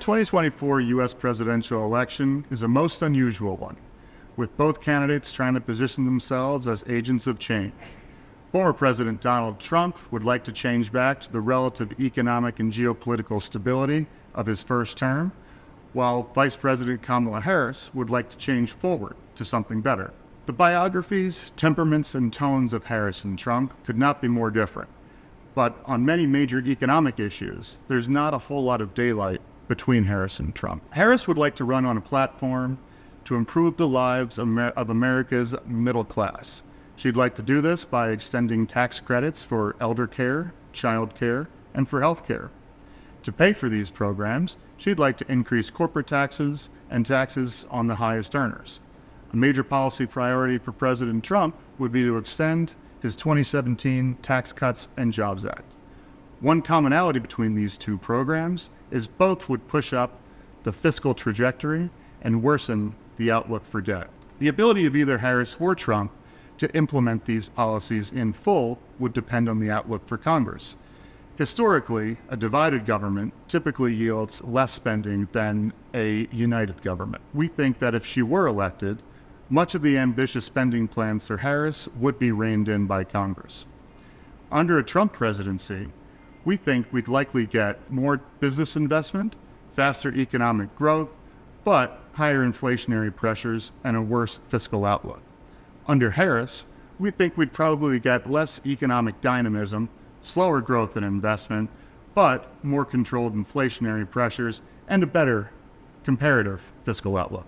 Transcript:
2024 U.S. presidential election is a most unusual one, with both candidates trying to position themselves as agents of change. Former President Donald Trump would like to change back to the relative economic and geopolitical stability of his first term, while Vice President Kamala Harris would like to change forward to something better. The biographies, temperaments, and tones of Harris and Trump could not be more different. But on many major economic issues, there's not a whole lot of daylight between Harris and Trump. Harris would like to run on a platform to improve the lives of America's middle class. She'd like to do this by extending tax credits for elder care, child care, and for health care. To pay for these programs, she'd like to increase corporate taxes and taxes on the highest earners. A major policy priority for President Trump would be to extend his 2017 Tax Cuts and Jobs Act. One commonality between these two programs is both would push up the fiscal trajectory and worsen the outlook for debt. The ability of either Harris or Trump to implement these policies in full would depend on the outlook for Congress. Historically, a divided government typically yields less spending than a united government. We think that if she were elected, much of the ambitious spending plans for Harris would be reined in by Congress. Under a Trump presidency, we think we'd likely get more business investment, faster economic growth, but higher inflationary pressures and a worse fiscal outlook. Under Harris, we think we'd probably get less economic dynamism, slower growth and investment, but more controlled inflationary pressures and a better comparative fiscal outlook.